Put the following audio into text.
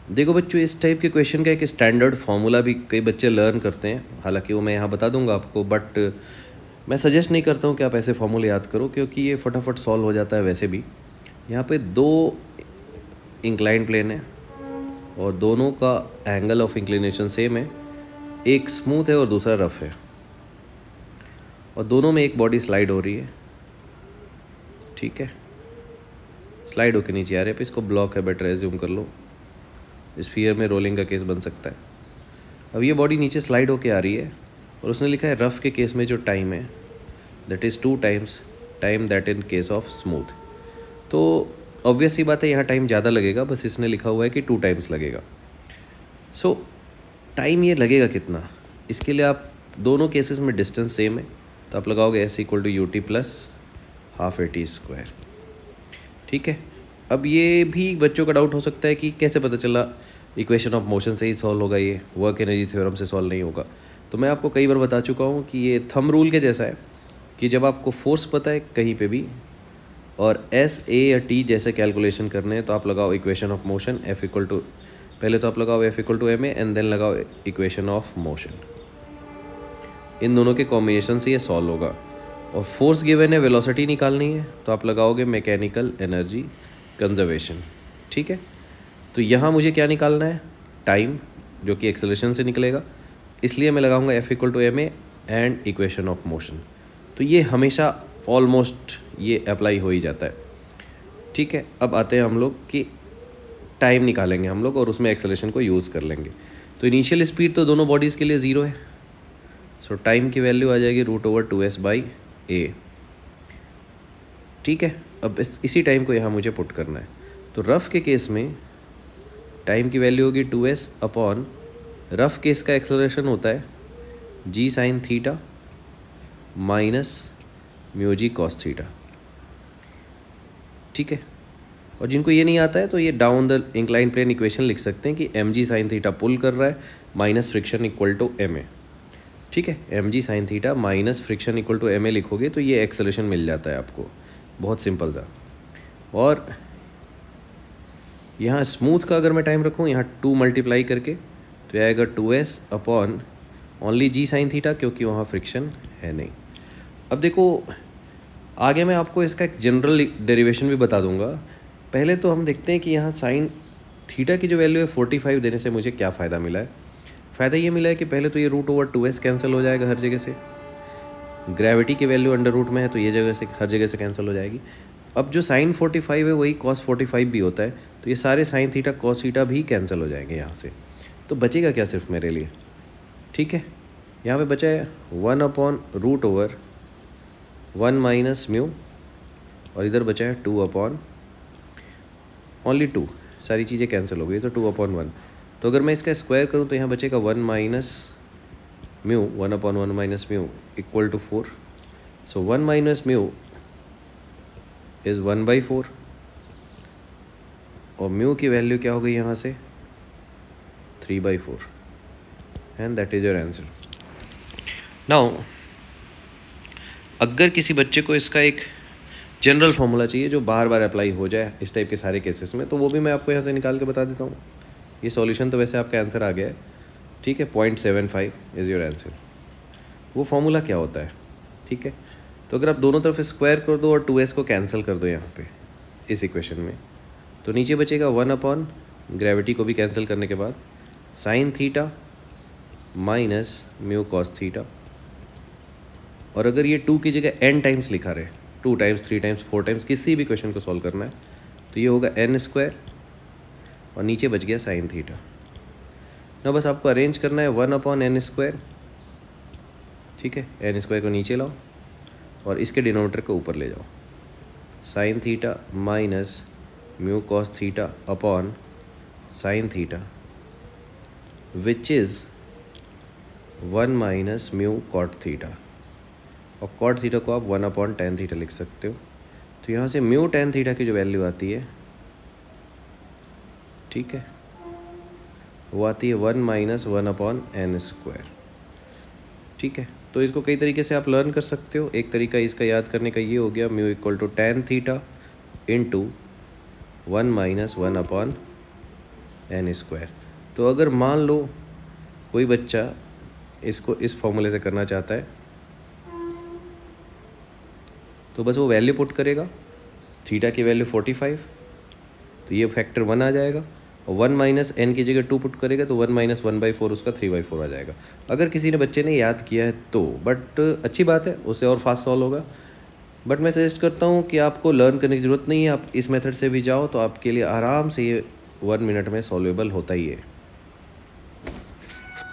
देखो बच्चों, इस टाइप के क्वेश्चन का एक स्टैंडर्ड फार्मूला भी कई बच्चे लर्न करते हैं, हालांकि वो मैं यहाँ बता दूंगा आपको, बट मैं सजेस्ट नहीं करता हूँ कि आप ऐसे फार्मूले याद करो, क्योंकि ये फटाफट सॉल्व हो जाता है वैसे भी। यहाँ पे दो इंक्लाइन प्लेन है और दोनों का एंगल ऑफ इंक्लिनेशन सेम है, एक स्मूथ है और दूसरा रफ है, और दोनों में एक बॉडी स्लाइड हो रही है। ठीक है, स्लाइड होके नीचे आ रहे हैं, इसको ब्लॉक है, बेटर एज्यूम कर लो, स्फीयर में रोलिंग का केस बन सकता है। अब ये बॉडी नीचे स्लाइड होके आ रही है और उसने लिखा है रफ के केस में जो टाइम है that is 2 times time that in case of smooth. तो ऑब्वियस सी बात है, यहाँ टाइम ज़्यादा लगेगा, बस इसने लिखा हुआ है कि 2 टाइम्स लगेगा। सो टाइम ये लगेगा कितना, इसके लिए आप दोनों केसेस में डिस्टेंस सेम है, तो आप लगाओगे s equal to u t plus half a t square. ठीक है, अब ये भी बच्चों का डाउट हो सकता है कि कैसे पता चला इक्वेशन ऑफ मोशन से ही सॉल्व होगा, ये वर्क एनर्जी थ्योरम से सॉल्व नहीं होगा। तो मैं आपको कई बार बता चुका हूँ कि ये थंब रूल के जैसा है, कि जब आपको फोर्स पता है कहीं पे भी और एस ए या टी जैसे कैलकुलेशन करने हैं, तो आप लगाओ equation of motion F equal to, पहले तो आप लगाओ F equal to m a and then लगाओ इक्वेशन ऑफ मोशन। इन दोनों के कॉम्बिनेशन से ये सॉल्व होगा। और फोर्स गिवन है, वेलोसिटी निकालनी है, तो आप लगाओगे मैकेनिकल एनर्जी कंजर्वेशन। ठीक है, तो यहाँ मुझे क्या निकालना है, टाइम, जो कि एक्सेलरेशन से निकलेगा, इसलिए मैं लगाऊंगा F equal to m a and equation of motion. तो ये हमेशा ऑलमोस्ट ये अप्लाई हो ही जाता है। ठीक है, अब आते हैं हम लोग कि टाइम निकालेंगे हम लोग और उसमें एक्सेलरेशन को यूज़ कर लेंगे। तो इनिशियल स्पीड तो दोनों बॉडीज़ के लिए ज़ीरो है, सो टाइम की वैल्यू आ जाएगी √/2s/a। ठीक है, अब इसी टाइम को यहाँ मुझे पुट करना है। तो रफ़ के केस में टाइम की वैल्यू होगी 2s अपॉन, रफ़ केस का एक्सेलरेशन होता है g sin theta minus mu G cos theta. ठीक है, और जिनको ये नहीं आता है तो ये down the incline plane equation लिख सकते हैं कि mg sin थीटा पुल कर रहा है minus friction equal to ma। ठीक है, mg sin theta minus friction equal to ma लिखोगे तो ये एक्सेलरेशन मिल जाता है आपको, बहुत सिंपल सा। और यहाँ स्मूथ का अगर मैं टाइम रखूँ यहाँ 2 मल्टीप्लाई करके, तो यह आएगा 2s upon only g sin theta, क्योंकि वहाँ फ्रिक्शन है नहीं। अब देखो आगे मैं आपको इसका एक जनरल डेरिवेशन भी बता दूंगा, पहले तो हम देखते हैं कि यहाँ साइन थीटा की जो वैल्यू है 45 देने से मुझे क्या फ़ायदा मिला है। फ़ायदा ये मिला है कि पहले तो ये √/2s कैंसिल हो जाएगा हर जगह से, ग्रेविटी की वैल्यू अंडर रूट में है तो ये जगह से हर जगह से कैंसिल हो जाएगी। अब जो साइन 45 है वही cos 45 भी होता है, तो ये सारे साइन थीटा cos थीटा भी कैंसिल हो जाएंगे यहाँ से। तो बचेगा क्या सिर्फ मेरे लिए, ठीक है, यहाँ पे बचा है 1/√1 माइनस म्यू, और इधर बचा है 2/, ओनली 2, सारी चीज़ें कैंसिल हो गई तो 2/1। तो अगर मैं इसका स्क्वायर करूँ तो यहाँ बचेगा 1 minus mu, 1/1 minus mu equal to 4। So 1 minus mu is 1/4, और म्यू की वैल्यू क्या हो गई यहाँ से 3/4, and that is your answer. Now अगर किसी बच्चे को इसका एक जनरल फार्मूला चाहिए जो बार बार अप्लाई हो जाए इस टाइप के सारे केसेस में, तो वो भी मैं आपको यहाँ से निकाल के बता देता हूँ। ये सॉल्यूशन तो वैसे आपका आंसर आ गया है, ठीक है, 0.75 इज़ योर आंसर। वो फार्मूला क्या होता है, ठीक है, तो अगर आप दोनों तरफ स्क्वायर कर दो और 2s को कैंसिल कर दो यहाँ पे इस इक्वेशन में, तो नीचे बचेगा 1/, ग्रेविटी को भी कैंसिल करने के बाद, sign theta minus mu cos theta. और अगर ये 2 की जगह n टाइम्स लिखा रहे, 2 टाइम्स 3 टाइम्स 4 टाइम्स किसी भी क्वेश्चन को सॉल्व करना है, तो ये होगा n² और नीचे बच गया साइन थीटा। ना बस आपको अरेंज करना है 1/n², ठीक है, n² को नीचे लाओ और इसके डिनोमिनेटर को ऊपर ले जाओ, sine theta minus mu cos theta upon sine theta which is 1 minus mu cot theta, और कॉट थीटा को आप 1/tan थीटा लिख सकते हो। तो यहाँ से म्यू tan थीटा की जो वैल्यू आती है, ठीक है, वो आती है 1 माइनस 1/n²। ठीक है, तो इसको कई तरीके से आप लर्न कर सकते हो। एक तरीका इसका याद करने का ये हो गया, mu equal to tan theta into 1 minus 1/n²। N square. तो अगर मान लो कोई बच्चा इसको इस फॉर्मूले से करना चाहता है तो बस वो वैल्यू पुट करेगा, थीटा की वैल्यू 45, तो ये फैक्टर 1 आ जाएगा, और 1 माइनस एन की जगह 2 पुट करेगा तो 1 माइनस 1/4 उसका 3/4 आ जाएगा। अगर किसी ने बच्चे ने याद किया है तो, बट अच्छी बात है, उससे और फास्ट सॉल्व होगा। बट मैं सजेस्ट करता हूँ कि आपको लर्न करने की ज़रूरत नहीं है, आप इस मेथड से भी जाओ तो आपके लिए आराम से ये 1 मिनट में सॉल्वेबल होता ही है।